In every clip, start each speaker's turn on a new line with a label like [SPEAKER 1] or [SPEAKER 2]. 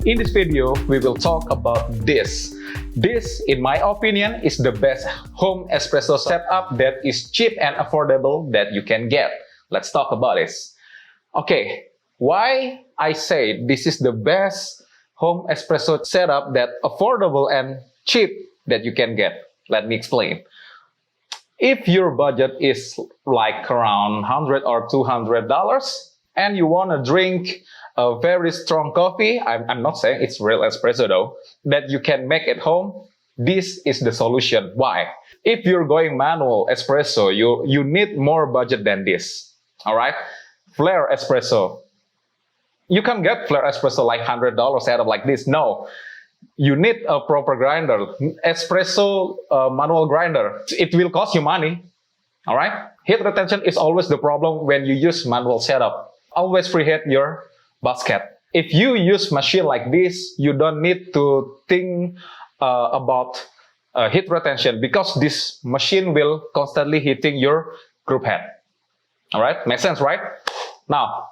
[SPEAKER 1] In this video, we will talk about this. This, in my opinion, is the best home espresso setup that is cheap and affordable that you can get. Let's talk about this. Okay, why I say this is the best home espresso setup that affordable and cheap that you can get? Let me explain. If your budget is like around $100 or $200 and you want to drink a very strong coffee, I'm not saying it's real espresso though, that you can make at home, this is the solution. Why? If you're going manual espresso, you need more budget than this. Alright? Flare espresso. You can get flare espresso like $100 setup like this. No. You need a proper grinder. Espresso manual grinder. It will cost you money. Alright? Heat retention is always the problem when you use manual setup. Always preheat your basket. If you use machine like this, you don't need to think about heat retention because this machine will constantly heating your group head. Alright? Makes sense, right? Now,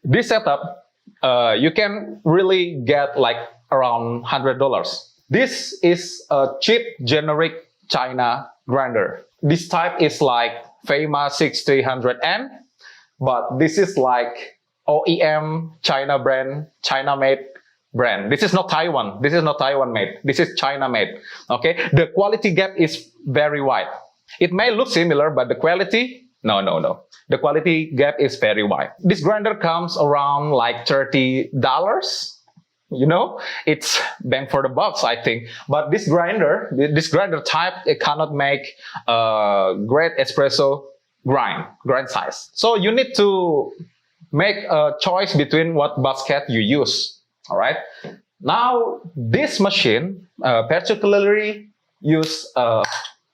[SPEAKER 1] this setup, you can really get like around $100. This is a cheap generic China grinder. This type is like FEMA 6300N, but this is like OEM China brand, China made brand. This is not Taiwan. This is not Taiwan made. This is China made. Okay, the quality gap is very wide. It may look similar, but the quality, no. The quality gap is very wide. This grinder comes around like $30. You know, it's bang for the bucks, I think. But this grinder type, it cannot make great espresso grind size. So you need to make a choice between what basket you use. All right. Now, this machine particularly use a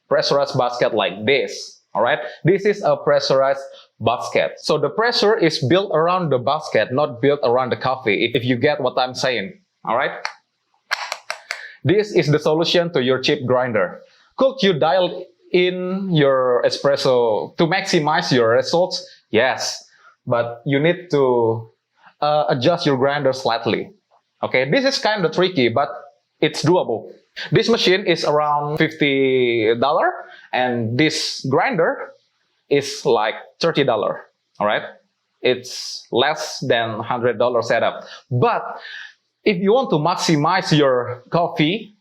[SPEAKER 1] pressurized basket like this. All right. This is a pressurized basket. So the pressure is built around the basket, not built around the coffee, if you get what I'm saying. All right. This is the solution to your cheap grinder. Could you dial in your espresso to maximize your results? Yes. But you need to adjust your grinder slightly. Okay, this is kind of tricky, but it's doable. This machine is around $50 and this grinder is like $30. All right, it's less than $100 setup. But if you want to maximize your coffee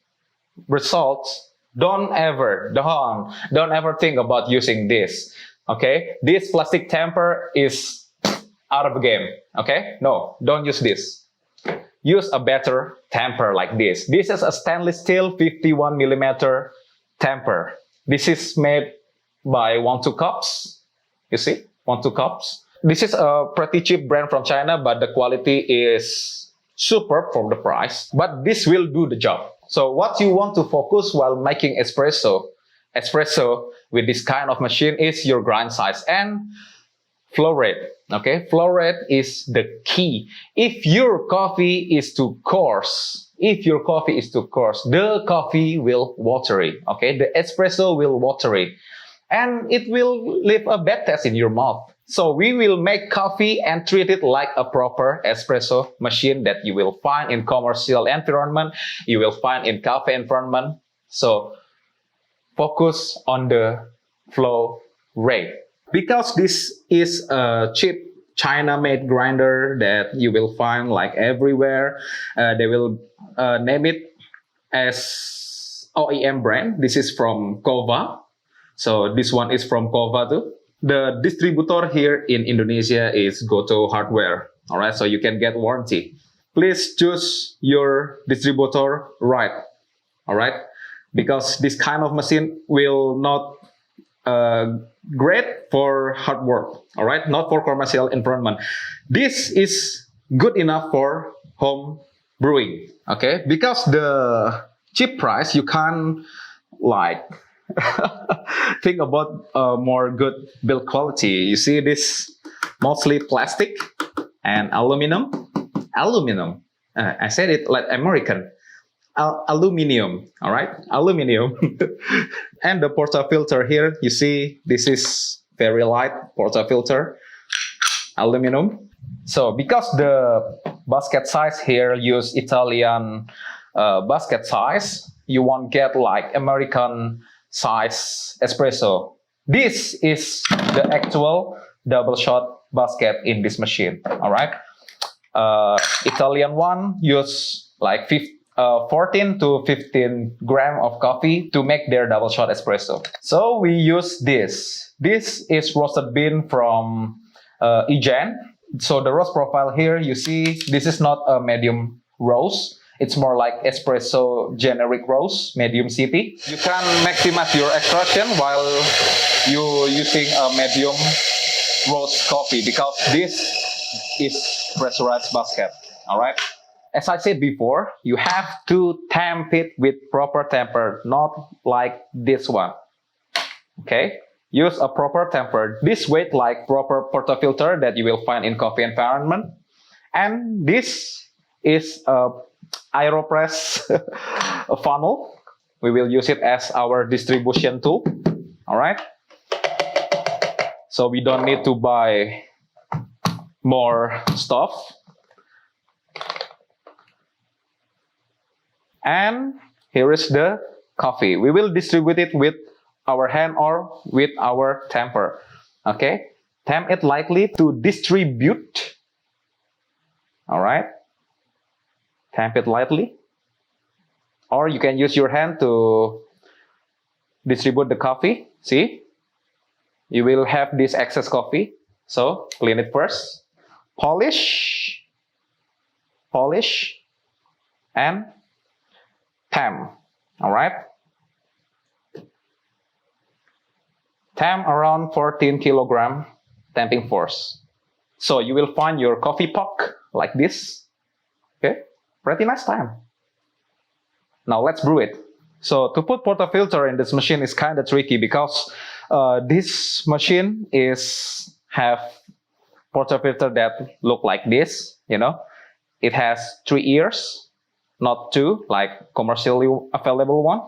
[SPEAKER 1] results, don't ever think about using this. Okay, this plastic tamper is out of the game. Okay, no, don't use this. Use a better tamper like this. This is a stainless steel 51mm tamper. This is made by 1-2 cups. You see, 1-2 cups. This is a pretty cheap brand from China, but the quality is superb for the price. But this will do the job. So what you want to focus while making espresso with this kind of machine is your grind size and flow rate. Okay, flow rate is the key. If your coffee is too coarse, the coffee will watery. Okay, the espresso will watery, and it will leave a bad taste in your mouth. So we will make coffee and treat it like a proper espresso machine that you will find in commercial environment, you will find in cafe environment. So focus on the flow rate. Because this is a cheap China-made grinder that you will find like everywhere, they will name it as OEM brand. This is from KOVA. So this one is from KOVA too. The distributor here in Indonesia is Goto Hardware. All right, so you can get warranty. Please choose your distributor right. All right, because this kind of machine will not great for hard work, all right, not for commercial environment. This is good enough for home brewing, okay, because the cheap price you can't like think about more good build quality. You see, this mostly plastic and aluminum. I said it like American. Aluminium, all right, aluminium. And the portafilter here, you see, this is very light portafilter, aluminum. So because the basket size here, use Italian basket size. You won't get like American size espresso. This is the actual double shot basket in this machine. All right. Italian one use like 14 to 15 gram of coffee to make their double shot espresso. So we use this. This is roasted bean from Igen. So the roast profile here, you see, this is not a medium roast. It's more like espresso generic roast, medium CP. You can maximize your extraction while you using a medium roast coffee because this is pressurized basket. All right. As I said before, you have to tamp it with proper tamper, not like this one. Okay. Use a proper tamper. This weight like proper portafilter that you will find in coffee environment. And this is a AeroPress funnel. We will use it as our distribution tool. All right. So we don't need to buy more stuff. And here is the coffee. We will distribute it with our hand or with our tamper. Okay. Tamp it lightly to distribute. All right. Tamp it lightly. Or you can use your hand to distribute the coffee. See? You will have this excess coffee. So clean it first. Polish. Polish. And tamp. All right. Tamp around 14 kilogram tamping force. So you will find your coffee puck like this. Okay. Pretty nice time. Now let's brew it. So to put portafilter in this machine is kind of tricky because this machine have portafilter that look like this. You know, it has 3 ears, not 2 like commercially available one.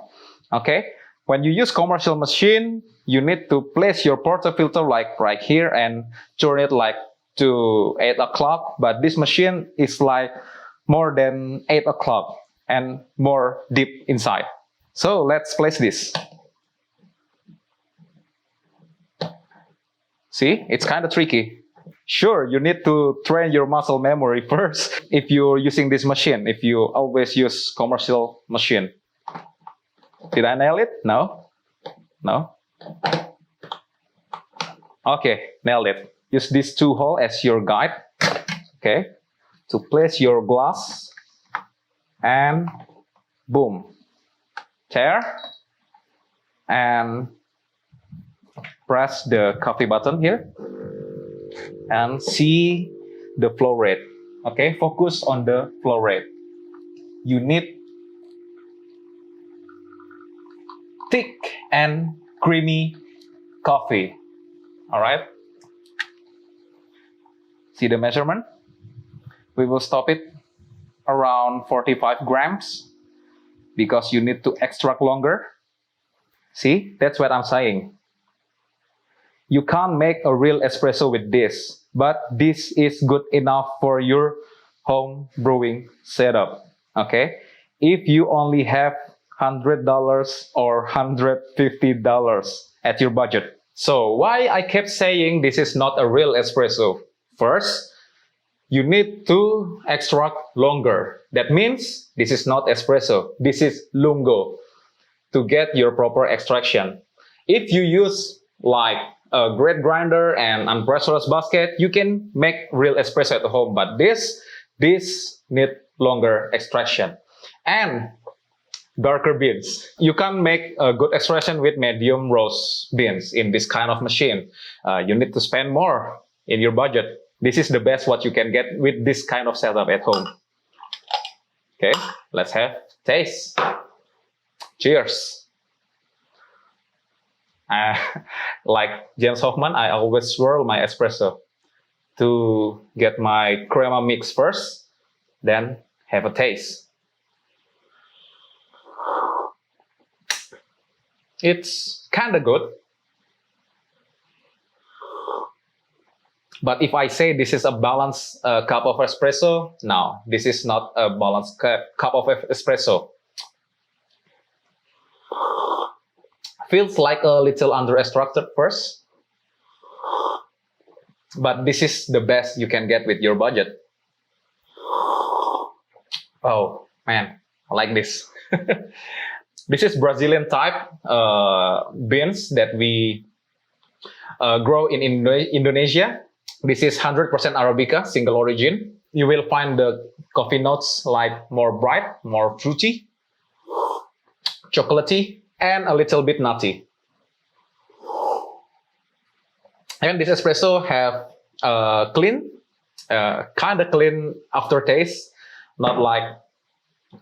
[SPEAKER 1] Okay. When you use commercial machine, you need to place your portafilter like right here and turn it like to 8 o'clock. But this machine is like more than 8 o'clock and more deep inside. So let's place this. See, it's kind of tricky. Sure, you need to train your muscle memory first if you're using this machine, if you always use commercial machine. Did I nail it? No? No? Okay, nailed it. Use these 2 holes as your guide. Okay, to place your glass and boom. Tear and press the coffee button here and see the flow rate. Okay, focus on the flow rate. You need thick and creamy coffee. All right. See the measurement? We will stop it around 45 grams because you need to extract longer. See, that's what I'm saying. You can't make a real espresso with this, but this is good enough for your home brewing setup. Okay. If you only have $100 or $150 at your budget. So why I kept saying this is not a real espresso? First, you need to extract longer. That means this is not espresso. This is lungo to get your proper extraction. If you use like a grate grinder and unpressurized basket, you can make real espresso at home. But this need longer extraction. And darker beans. You can make a good extraction with medium roast beans in this kind of machine. You need to spend more in your budget. This is the best what you can get with this kind of setup at home. Okay, let's have taste. Cheers. Like James Hoffman, I always swirl my espresso to get my crema mix first, then have a taste. It's kind of good. But if I say this is a balanced cup of espresso, no, this is not a balanced cup of espresso. Feels like a little under extracted first, but this is the best you can get with your budget. Oh man, I like this. This is Brazilian type beans that we grow in Indonesia. This is 100% Arabica, single origin. You will find the coffee notes like more bright, more fruity, chocolatey, and a little bit nutty. And this espresso have clean, kind of clean aftertaste, not like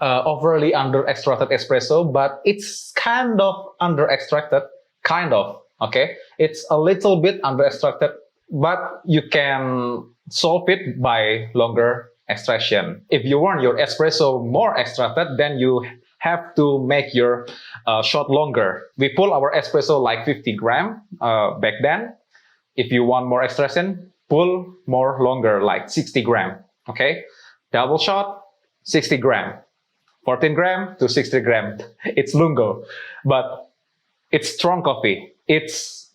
[SPEAKER 1] overly under extracted espresso, but it's kind of under extracted, kind of. Okay, it's a little bit under extracted, but you can solve it by longer extraction. If you want your espresso more extracted, then you have to make your shot longer. We pull our espresso like 50 gram back then. If you want more extraction, pull more longer, like 60 gram. Okay, double shot, 60 gram, 14 gram to 60 gram. It's lungo, but it's strong coffee. It's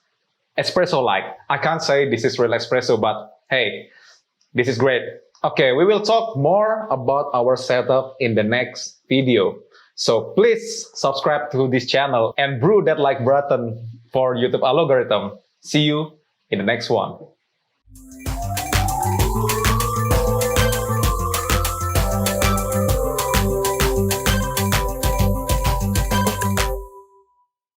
[SPEAKER 1] espresso-like. I can't say this is real espresso, but hey, this is great. Okay, we will talk more about our setup in the next video. So please subscribe to this channel and brew that like button for YouTube algorithm. See you in the next one.